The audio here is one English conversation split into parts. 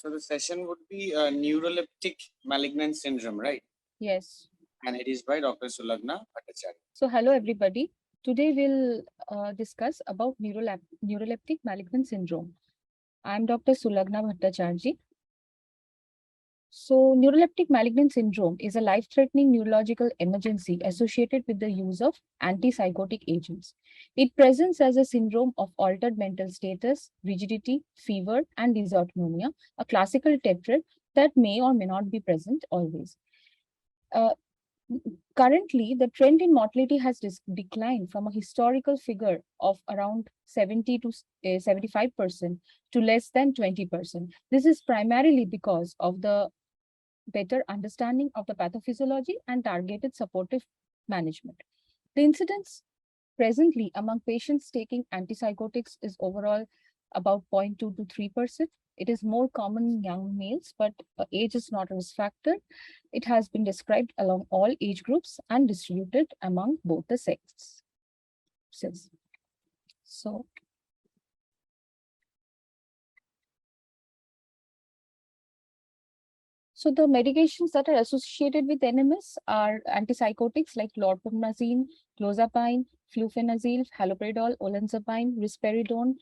So the session would be neuroleptic malignant syndrome, right? Yes. And it is by Dr. Sulagna Bhattacharjee. So hello everybody. Today we'll discuss about neuroleptic malignant syndrome. I'm Dr. Sulagna Bhattacharjee. So neuroleptic malignant syndrome is a life-threatening neurological emergency associated with the use of antipsychotic agents. It presents as a syndrome of altered mental status, rigidity, fever, and dysautonomia, a classical tetrad that may or may not be present always. Currently, the trend in mortality has declined from a historical figure of around 70 to 75% to less than 20%. This is primarily because of the better understanding of the pathophysiology and targeted supportive management. The incidence presently among patients taking antipsychotics is overall about 0.2 to 3%. It is more common in young males, but age is not a risk factor. It has been described along all age groups and distributed among both the sexes. So the medications that are associated with NMS are antipsychotics like chlorpromazine, clozapine, flufenazine, haloperidol, olanzapine, risperidone,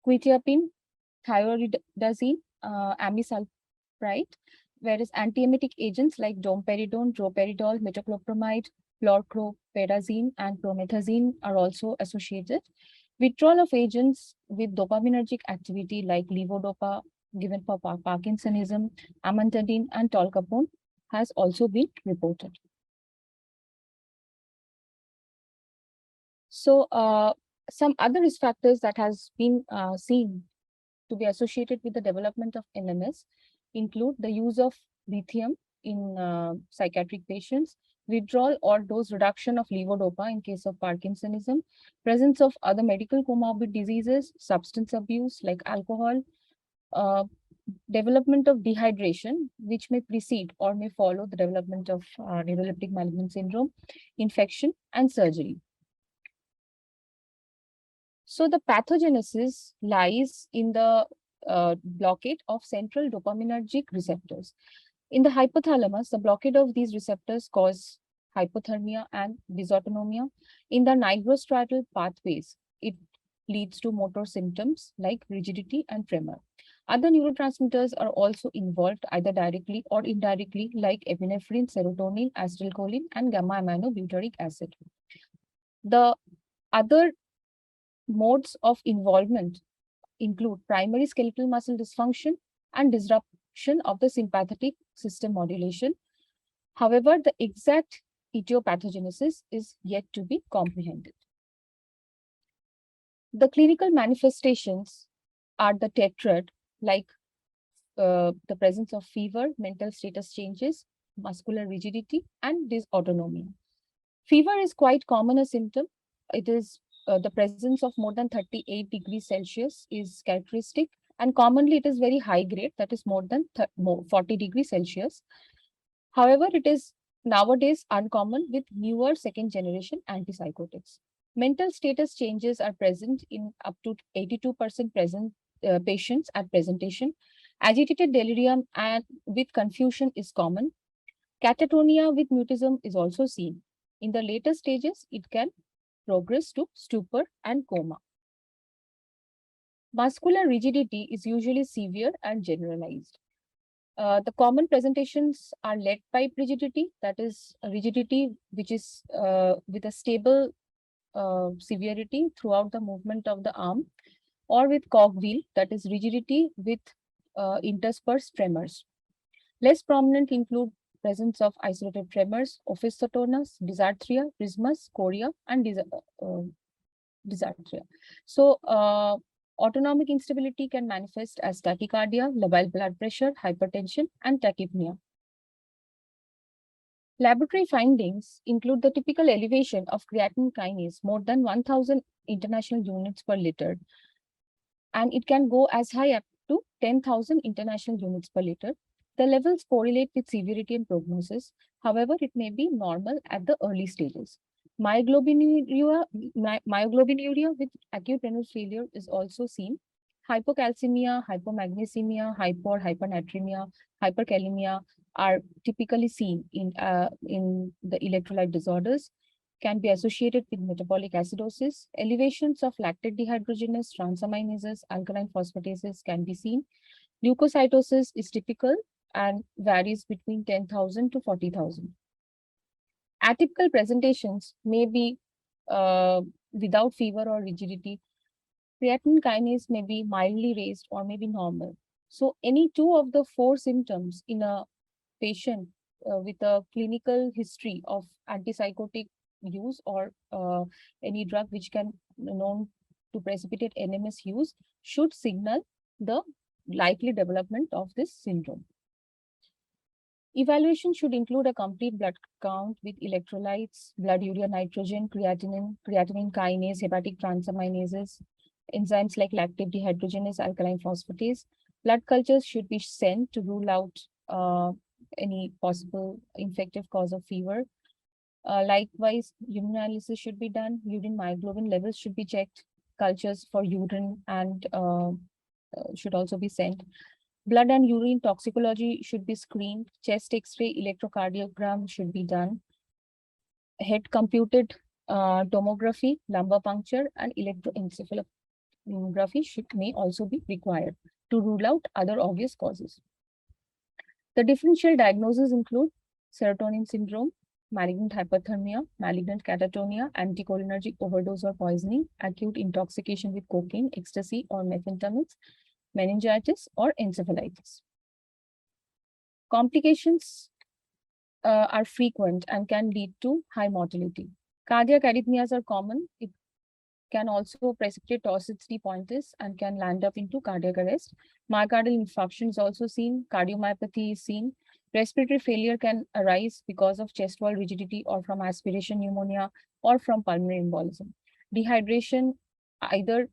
quetiapine, thyroidazine, amisulpride, whereas antiemetic agents like domperidone, droperidol, metoclopramide, chlorpheniramine, and promethazine are also associated. Withdrawal of agents with dopaminergic activity like levodopa, given for Parkinsonism, amantadine, and tolcapone has also been reported. So, some other risk factors that has been seen to be associated with the development of NMS include the use of lithium in psychiatric patients, withdrawal or dose reduction of levodopa in case of Parkinsonism, presence of other medical comorbid diseases, substance abuse like alcohol, development of dehydration, which may precede or may follow the development of neuroleptic malignant syndrome, infection, and surgery. So the pathogenesis lies in the blockade of central dopaminergic receptors. In the hypothalamus, the blockade of these receptors cause hypothermia and dysautonomia. In the nigrostriatal pathways, it leads to motor symptoms like rigidity and tremor. Other neurotransmitters are also involved either directly or indirectly, like epinephrine, serotonin, acetylcholine, and gamma-aminobutyric acid. The other modes of involvement include primary skeletal muscle dysfunction and disruption of the sympathetic system modulation. However, the exact etiopathogenesis is yet to be comprehended. The clinical manifestations are the tetrad, like the presence of fever, mental status changes, muscular rigidity, and dysautonomia. Fever is quite common a symptom. It is the presence of more than 38 degrees Celsius is characteristic, and commonly it is very high grade, that is more than 40 degrees Celsius. However, it is nowadays uncommon with newer second generation antipsychotics. Mental status changes are present in up to 82% patients at presentation. Agitated delirium and with confusion is common. Catatonia with mutism is also seen. In the later stages, it can progress to stupor and coma. Muscular rigidity is usually severe and generalized. The common presentations are lead pipe rigidity, that is a rigidity which is with a stable severity throughout the movement of the arm, or with cogwheel, that is rigidity with interspersed tremors. Less prominent include presence of isolated tremors, opisthotonus, dysarthria, trismus, chorea, and dysarthria. So, autonomic instability can manifest as tachycardia, labile blood pressure, hypertension, and tachypnea. Laboratory findings include the typical elevation of creatine kinase more than 1,000 international units per liter, and it can go as high up to 10,000 international units per liter. The levels correlate with severity and prognosis. However, it may be normal at the early stages. Myoglobinuria with acute renal failure is also seen. Hypocalcemia, hypomagnesemia, hypernatremia, hyperkalemia are typically seen in the electrolyte disorders, can be associated with metabolic acidosis. Elevations of lactate dehydrogenase, transaminases, alkaline phosphatases can be seen. Leukocytosis is typical and varies between 10,000 to 40,000. Atypical presentations may be without fever or rigidity. Creatine kinase may be mildly raised or may be normal. So any two of the four symptoms in a patient with a clinical history of antipsychotic use or any drug which can known to precipitate NMS use should signal the likely development of this syndrome. Evaluation should include a complete blood count with electrolytes, blood urea nitrogen, creatinine kinase, hepatic transaminases, enzymes like lactate dehydrogenase, alkaline phosphatase. Blood cultures should be sent to rule out any possible infective cause of fever. Likewise, urine analysis should be done. Urine myoglobin levels should be checked. Cultures for urine and should also be sent. Blood and urine toxicology should be screened. Chest X-ray electrocardiogram should be done. Head computed tomography, lumbar puncture, and electroencephalography may also be required to rule out other obvious causes. The differential diagnoses include serotonin syndrome, malignant hyperthermia, malignant catatonia, anticholinergic overdose or poisoning, acute intoxication with cocaine, ecstasy, or methamphetamines, meningitis, or encephalitis. Complications are frequent and can lead to high mortality. Cardiac arrhythmias are common. It can also precipitate toxicity pointers and can land up into cardiac arrest. Myocardial infarction is also seen. Cardiomyopathy is seen. Respiratory failure can arise because of chest wall rigidity or from aspiration pneumonia or from pulmonary embolism. Dehydration, either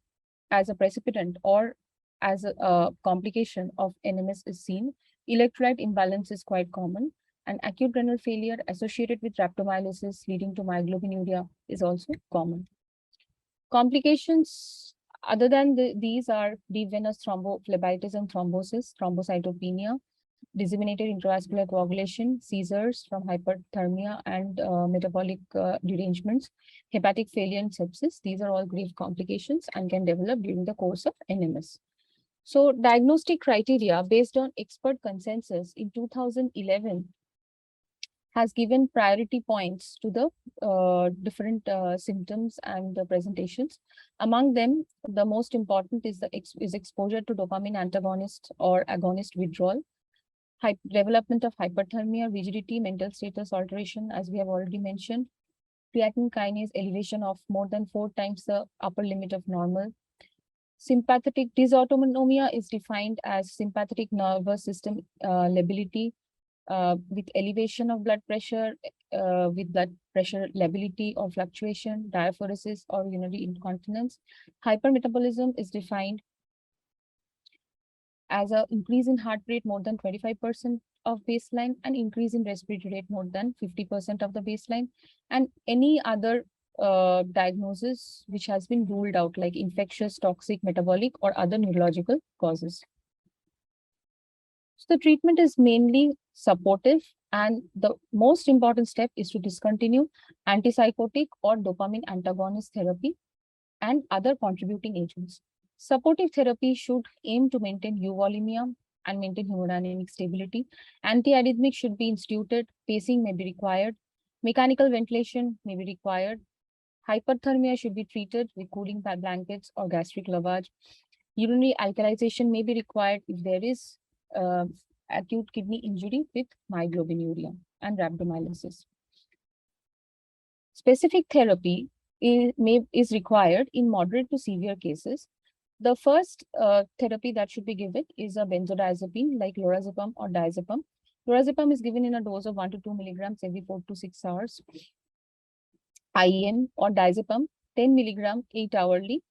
as a precipitant or as a complication of NMS, is seen. Electrolyte imbalance is quite common, and acute renal failure associated with rhabdomyolysis leading to myoglobinuria is also common. Complications other than these are deep venous thrombophlebitis and thrombosis, thrombocytopenia, disseminated intravascular coagulation, seizures from hyperthermia and metabolic derangements, hepatic failure and sepsis. These are all grave complications and can develop during the course of NMS. So diagnostic criteria based on expert consensus in 2011 has given priority points to the different symptoms and presentations. Among them, the most important is exposure to dopamine antagonist or agonist withdrawal, development of hyperthermia, rigidity, mental status alteration, as we have already mentioned, creatine kinase elevation of more than 4 times the upper limit of normal. Sympathetic dysautonomia is defined as sympathetic nervous system lability with elevation of blood pressure, with blood pressure lability or fluctuation, diaphoresis or urinary incontinence. Hypermetabolism is defined as an increase in heart rate more than 25% of baseline and increase in respiratory rate more than 50% of the baseline, and any other diagnosis which has been ruled out, like infectious, toxic, metabolic, or other neurological causes. So the treatment is mainly supportive, and the most important step is to discontinue antipsychotic or dopamine antagonist therapy and other contributing agents. Supportive therapy should aim to maintain euvolemia and maintain hemodynamic stability. Antiarrhythmic should be instituted. Pacing may be required. Mechanical ventilation may be required. Hyperthermia should be treated with cooling blankets or gastric lavage. Urinary alkalization may be required if there is acute kidney injury with myoglobinuria and rhabdomyolysis. Specific therapy is required in moderate to severe cases. The first therapy that should be given is a benzodiazepine like lorazepam or diazepam. Lorazepam is given in a dose of 1 to 2 milligrams every 4 to 6 hours. IM or diazepam 10 milligram 8 hourly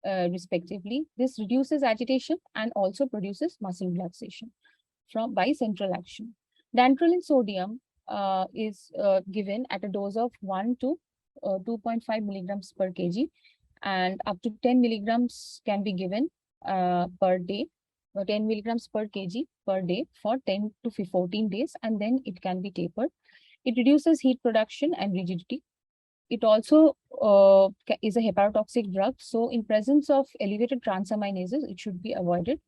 respectively. This reduces agitation and also produces muscle relaxation by central action. Dantrolene sodium is given at a dose of 1 to 2.5 milligrams per kg, and up to 10 milligrams can be given per day, 10 milligrams per kg per day for 10 to 14 days, and then it can be tapered. It reduces heat production and rigidity. It also is a hepatotoxic drug. So in presence of elevated transaminases, it should be avoided.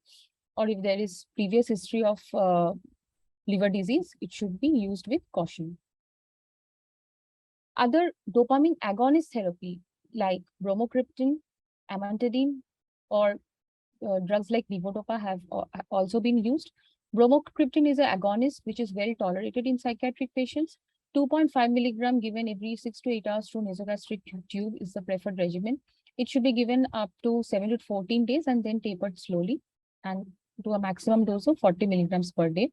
Or if there is previous history of liver disease, it should be used with caution. Other dopamine agonist therapy like bromocriptine, amantadine, or drugs like levodopa have also been used. Bromocriptine is an agonist which is well tolerated in psychiatric patients. 2.5 milligram given every 6 to 8 hours through nasogastric tube is the preferred regimen. It should be given up to 7 to 14 days and then tapered slowly and to a maximum dose of 40 milligrams per day.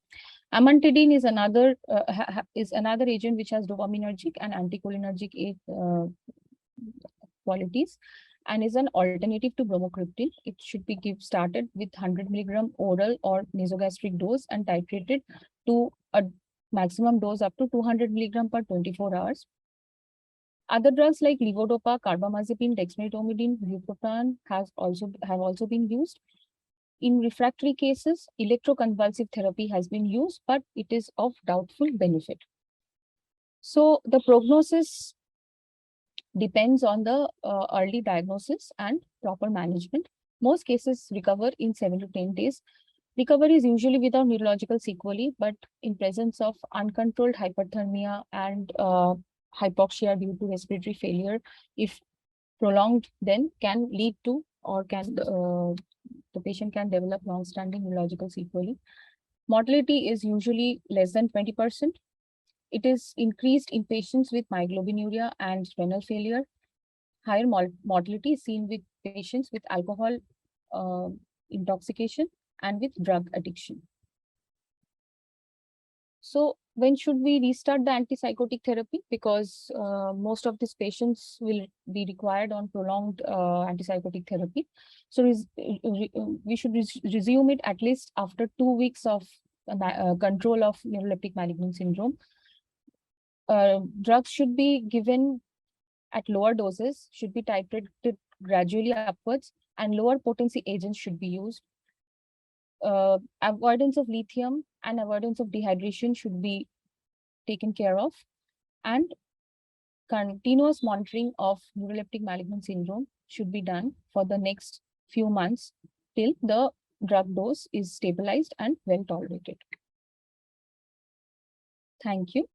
Amantadine is another agent which has dopaminergic and anticholinergic qualities and is an alternative to bromocriptine. It should be started with 100 milligram oral or nasogastric dose and titrated to a maximum dose up to 200 milligram per 24 hours. Other drugs like levodopa, carbamazepine, dexmedetomidine, bupropion have also been used. In refractory cases, electroconvulsive therapy has been used, but it is of doubtful benefit. So the prognosis depends on the early diagnosis and proper management. Most cases recover in 7 to 10 days. Recovery is usually without neurological sequelae, but in presence of uncontrolled hyperthermia and hypoxia due to respiratory failure, if prolonged, then can lead to or can the patient can develop long-standing neurological sequelae. Mortality is usually less than 20%. It is increased in patients with myoglobinuria and renal failure. Higher mortality is seen with patients with alcohol intoxication and with drug addiction. So when should we restart the antipsychotic therapy? Because most of these patients will be required on prolonged antipsychotic therapy. So we should resume it at least after 2 weeks of control of neuroleptic malignant syndrome. Drugs should be given at lower doses, should be titrated gradually upwards, and lower potency agents should be used. Avoidance of lithium and avoidance of dehydration should be taken care of, and continuous monitoring of neuroleptic malignant syndrome should be done for the next few months till the drug dose is stabilized and well tolerated. Thank you.